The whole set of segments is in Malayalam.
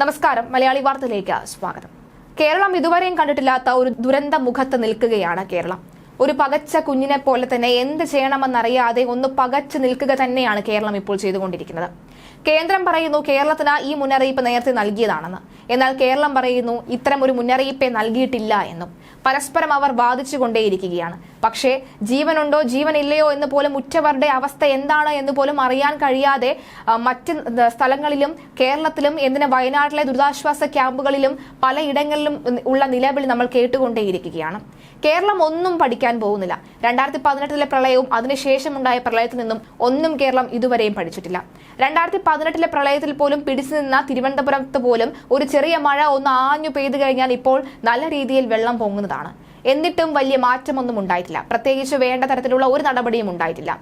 നമസ്കാരം, മലയാളി വാർത്തയിലേക്ക് സ്വാഗതം. കേരളം ഇതുവരെയും കണ്ടിട്ടില്ലാത്ത ഒരു ദുരന്ത മുഖത്ത് നിൽക്കുകയാണ് കേരളം. ഒരു പകച്ച കുഞ്ഞിനെ പോലെ തന്നെ എന്ത് ചെയ്യണമെന്നറിയാതെ ഒന്ന് പകച്ചു നിൽക്കുക തന്നെയാണ് കേരളം ഇപ്പോൾ ചെയ്തുകൊണ്ടിരിക്കുന്നത്. കേന്ദ്രം പറയുന്നു കേരളത്തിന് ഈ മുന്നറിയിപ്പ് നേരത്തെ നൽകിയതാണെന്ന്. എന്നാൽ കേരളം പറയുന്നു ഇത്തരം ഒരു മുന്നറിയിപ്പേ നൽകിയിട്ടില്ല എന്നും. പരസ്പരം അവർ വാദിച്ചുകൊണ്ടേയിരിക്കുകയാണ്. പക്ഷേ ജീവനുണ്ടോ ജീവനില്ലയോ എന്ന് പോലും ഉറ്റവരുടെ അവസ്ഥ എന്താണ് എന്ന് പോലും അറിയാൻ കഴിയാതെ മറ്റ് സ്ഥലങ്ങളിലും കേരളത്തിലും എന്തിന് വയനാട്ടിലെ ദുരിതാശ്വാസ ക്യാമ്പുകളിലും പലയിടങ്ങളിലും ഉള്ള നിലവിളി നമ്മൾ കേട്ടുകൊണ്ടേയിരിക്കുകയാണ്. കേരളം ഒന്നും പഠിക്കാൻ പോകുന്നില്ല. 2018 പ്രളയവും അതിനുശേഷമുണ്ടായ പ്രളയത്തിൽ നിന്നും ഒന്നും കേരളം ഇതുവരെയും പഠിച്ചിട്ടില്ല. 2018 പ്രളയത്തിൽ പോലും പിടിച്ചു നിന്ന തിരുവനന്തപുരത്ത് പോലും ഒരു ചെറിയ മഴ ഒന്ന് ആഞ്ഞു പെയ്തു കഴിഞ്ഞാൽ ഇപ്പോൾ നല്ല രീതിയിൽ വെള്ളം പൊങ്ങുന്നതാണ്. എന്നിട്ടും വലിയ മാറ്റമൊന്നും ഉണ്ടായിട്ടില്ല. പ്രത്യേകിച്ച് വേണ്ട തരത്തിലുള്ള ഒരു നടപടിയും ഉണ്ടായിട്ടില്ല.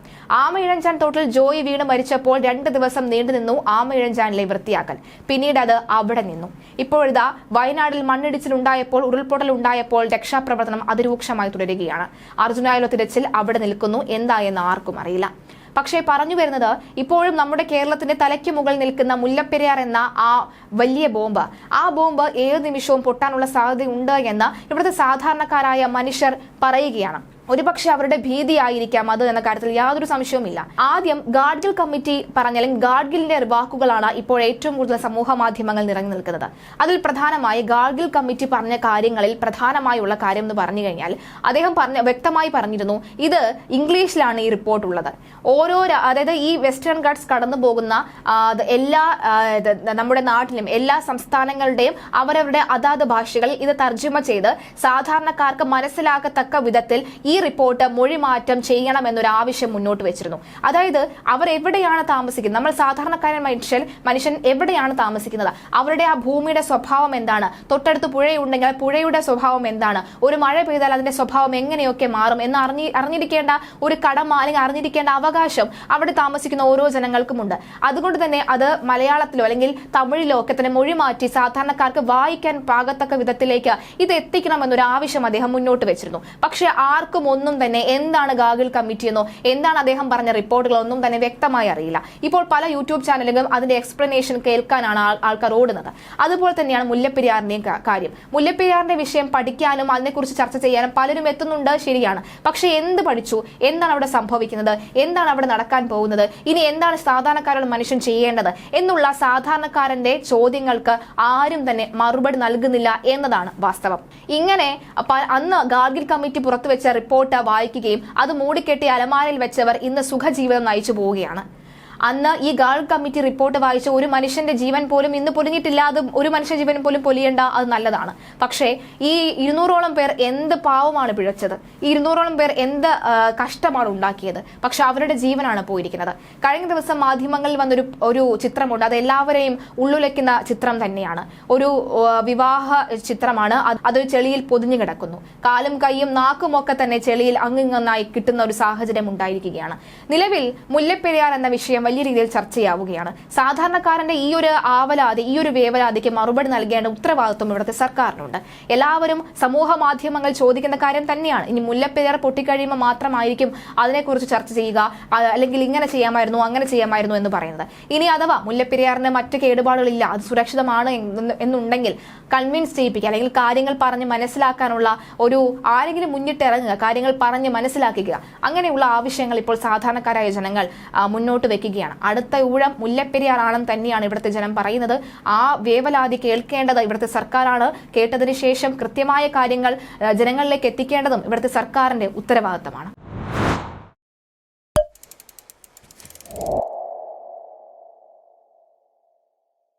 ആമയിഴഞ്ചാൻ തോട്ടിൽ ജോയി വീണ് മരിച്ചപ്പോൾ 2 ദിവസം നീണ്ടുനിന്നു ആമയിഴഞ്ചാനിലെ വൃത്തിയാക്കൽ. പിന്നീട് അത് അവിടെ നിന്നു. ഇപ്പോഴിതാ വയനാട്ടിൽ മണ്ണിടിച്ചിലുണ്ടായപ്പോൾ, ഉരുൾപൊട്ടൽ ഉണ്ടായപ്പോൾ രക്ഷാപ്രവർത്തനം അതിരൂക്ഷമായി തുടരുകയാണ്. അർജുനായുള്ള തിരച്ചിൽ അവിടെ നിൽക്കുന്നു. എന്തായെന്ന് ആർക്കും അറിയില്ല. പക്ഷേ പറഞ്ഞു വരുന്നത് ഇപ്പോഴും നമ്മുടെ കേരളത്തിന്റെ തലയ്ക്ക് മുകളിൽ നിൽക്കുന്ന മുല്ലപ്പെരിയാർ എന്ന ആ വലിയ ബോംബ്, ആ ബോംബ് ഏത് നിമിഷവും പൊട്ടാനുള്ള സാധ്യതയുണ്ട് എന്ന് ഇവിടുത്തെ സാധാരണക്കാരായ മനുഷ്യർ പറയുകയാണ്. ഒരുപക്ഷെ അവരുടെ ഭീതിയായിരിക്കാം അത് എന്ന കാര്യത്തിൽ യാതൊരു സംശയവുമില്ല. ആദ്യം ഗാഡ്ഗിൽ കമ്മിറ്റി പറഞ്ഞാലും ഗാഡ്ഗിലിന്റെ വാക്കുകളാണ് ഇപ്പോൾ ഏറ്റവും കൂടുതൽ സമൂഹ മാധ്യമങ്ങൾ നിറഞ്ഞു നിൽക്കുന്നത്. അതിൽ പ്രധാനമായി ഗാഡ്ഗിൽ കമ്മിറ്റി പറഞ്ഞ കാര്യങ്ങളിൽ പ്രധാനമായുള്ള കാര്യം എന്ന് പറഞ്ഞു കഴിഞ്ഞാൽ അദ്ദേഹം വ്യക്തമായി പറഞ്ഞിരുന്നു, ഇത് ഇംഗ്ലീഷിലാണ് ഈ റിപ്പോർട്ട് ഉള്ളത്. അതായത് ഈ വെസ്റ്റേൺ ഗട്ട്സ് കടന്നു പോകുന്ന എല്ലാ നമ്മുടെ നാട്ടിലും എല്ലാ സംസ്ഥാനങ്ങളുടെയും അവരവരുടെ അതാത് ഭാഷകളിൽ ഇത് തർജ്ജമ ചെയ്ത് സാധാരണക്കാർക്ക് മനസ്സിലാക്കത്തക്ക വിധത്തിൽ ഈ റിപ്പോർട്ട് മൊഴിമാറ്റം ചെയ്യണമെന്നൊരു ആവശ്യം മുന്നോട്ട് വെച്ചിരുന്നു. അതായത് അവർ എവിടെയാണ് താമസിക്കുന്നത്, നമ്മൾ സാധാരണക്കാരൻ മനുഷ്യൻ എവിടെയാണ് താമസിക്കുന്നത്, അവരുടെ ആ ഭൂമിയുടെ സ്വഭാവം എന്താണ്, തൊട്ടടുത്ത് പുഴയുണ്ടെങ്കിൽ പുഴയുടെ സ്വഭാവം എന്താണ്, ഒരു മഴ പെയ്താൽ അതിന്റെ സ്വഭാവം എങ്ങനെയൊക്കെ മാറും എന്ന് അറിഞ്ഞിരിക്കേണ്ട ഒരു കടമ അല്ലെങ്കിൽ അറിഞ്ഞിരിക്കേണ്ട അവകാശം അവിടെ താമസിക്കുന്ന ഓരോ ജനങ്ങൾക്കുമുണ്ട്. അതുകൊണ്ട് തന്നെ അത് മലയാളത്തിലോ അല്ലെങ്കിൽ തമിഴിലോ ഒക്കെ തന്നെ മൊഴി മാറ്റി സാധാരണക്കാർക്ക് വായിക്കാൻ പാകത്തക്ക വിധത്തിലേക്ക് ഇത് എത്തിക്കണമെന്നൊരു ആവശ്യം അദ്ദേഹം മുന്നോട്ട് വെച്ചിരുന്നു. പക്ഷേ ആർക്കും ഒന്നും തന്നെ എന്താണ് ഗാഡ്ഗിൽ കമ്മിറ്റി എന്നോ എന്താണ് അദ്ദേഹം പറഞ്ഞ റിപ്പോർട്ടുകളൊന്നും തന്നെ വ്യക്തമായി അറിയില്ല. ഇപ്പോൾ പല യൂട്യൂബ് ചാനലുകളും അതിന്റെ എക്സ്പ്ലനേഷൻ കേൾക്കാനാണ് ആൾക്കാർ ഓടുന്നത്. അതുപോലെ തന്നെയാണ് മുല്ലപ്പെരിയാറിന്റെയും കാര്യം. മുല്ലപ്പെരിയാറിന്റെ വിഷയം പഠിക്കാനും അതിനെക്കുറിച്ച് ചർച്ച ചെയ്യാനും പലരും എത്തുന്നുണ്ട്, ശരിയാണ്. പക്ഷെ എന്ത് പഠിച്ചു, എന്താണ് അവിടെ സംഭവിക്കുന്നത്, എന്താണ് അവിടെ നടക്കാൻ പോകുന്നത്, ഇനി എന്താണ് സാധാരണക്കാരുടെ മനുഷ്യൻ ചെയ്യേണ്ടത് എന്നുള്ള സാധാരണക്കാരന്റെ ചോദ്യങ്ങൾക്ക് ആരും തന്നെ മറുപടി നൽകുന്നില്ല എന്നതാണ് വാസ്തവം. ഇങ്ങനെ അന്ന് ഗാഡ്ഗിൽ കമ്മിറ്റി പുറത്തുവെച്ച റിപ്പോർട്ട് വായിക്കുകയും അത് മൂടിക്കെട്ടി അലമാരയിൽ വെച്ചവർ ഇന്ന് സുഖജീവിതം നയിച്ചു പോവുകയാണ്. അന്ന് ഈ ഗാഡ്ഗിൽ കമ്മിറ്റി റിപ്പോർട്ട് വായിച്ച ഒരു മനുഷ്യന്റെ ജീവൻ പോലും ഇന്ന് പൊലിഞ്ഞിട്ടില്ല. അത് ഒരു മനുഷ്യ ജീവൻ പോലും പൊലിയേണ്ട, അത് നല്ലതാണ്. പക്ഷേ ഈ 200ഓളം പേർ എന്ത് പാവമാണ് പിഴച്ചത്, ഈ 200ഓളം പേർ എന്ത് കഷ്ടമാണ് ഉണ്ടാക്കിയത്. പക്ഷെ അവരുടെ ജീവനാണ് പോയിരിക്കുന്നത്. കഴിഞ്ഞ ദിവസം മാധ്യമങ്ങളിൽ വന്നൊരു ചിത്രമുണ്ട്. അത് എല്ലാവരെയും ഉള്ളുലയ്ക്കുന്ന ചിത്രം തന്നെയാണ്. ഒരു വിവാഹ ചിത്രമാണ്. അതൊരു ചെളിയിൽ പൊതിഞ്ഞു കിടക്കുന്നു. കാലും കൈയും നാക്കും ഒക്കെ തന്നെ ചെളിയിൽ അങ്ങിങ്ങൊന്നായി കിട്ടുന്ന ഒരു സാഹചര്യം ഉണ്ടായിരിക്കുകയാണ്. നിലവിൽ മുല്ലപ്പെരിയാർ എന്ന വിഷയം വലിയ രീതിയിൽ ചർച്ചയാവുകയാണ്. സാധാരണക്കാരന്റെ ഈ ഒരു ആവലാതി, ഈ ഒരു വേവലാതിക്ക് മറുപടി നൽകേണ്ട ഉത്തരവാദിത്വം ഇവിടുത്തെ സർക്കാരിനുണ്ട്. എല്ലാവരും സമൂഹ മാധ്യമങ്ങൾ ചോദിക്കുന്ന കാര്യം തന്നെയാണ്. ഇനി മുല്ലപ്പെരിയാർ പൊട്ടിക്കഴിയുമ്പോൾ മാത്രമായിരിക്കും അതിനെക്കുറിച്ച് ചർച്ച ചെയ്യുക, അല്ലെങ്കിൽ ഇങ്ങനെ ചെയ്യാമായിരുന്നു അങ്ങനെ ചെയ്യാമായിരുന്നു എന്ന് പറയുന്നത്. ഇനി അഥവാ മുല്ലപ്പെരിയാറിന് മറ്റ് കേടുപാടുകളില്ല, അത് സുരക്ഷിതമാണ് എന്നുണ്ടെങ്കിൽ കൺവിൻസ് ചെയ്യിപ്പിക്കുക, അല്ലെങ്കിൽ കാര്യങ്ങൾ പറഞ്ഞ് മനസ്സിലാക്കാനുള്ള ആരെങ്കിലും മുന്നിട്ടിറങ്ങുക, കാര്യങ്ങൾ പറഞ്ഞ് മനസ്സിലാക്കുക, അങ്ങനെയുള്ള ആവശ്യങ്ങൾ ഇപ്പോൾ സാധാരണക്കാരായ ജനങ്ങൾ മുന്നോട്ട് വെക്കുകയാണ്. അടുത്ത ഊഴം മുല്ലപ്പെരിയാർ ആണെന്ന് തന്നെയാണ് ഇവിടുത്തെ ജനം പറയുന്നത്. ആ വേവലാതി കേൾക്കേണ്ടത് ഇവിടുത്തെ സർക്കാരാണ്. കേട്ടതിന് ശേഷം കൃത്യമായ കാര്യങ്ങൾ ജനങ്ങളിലേക്ക് എത്തിക്കേണ്ടതും ഇവിടുത്തെ സർക്കാരിന്റെ ഉത്തരവാദിത്തമാണ്.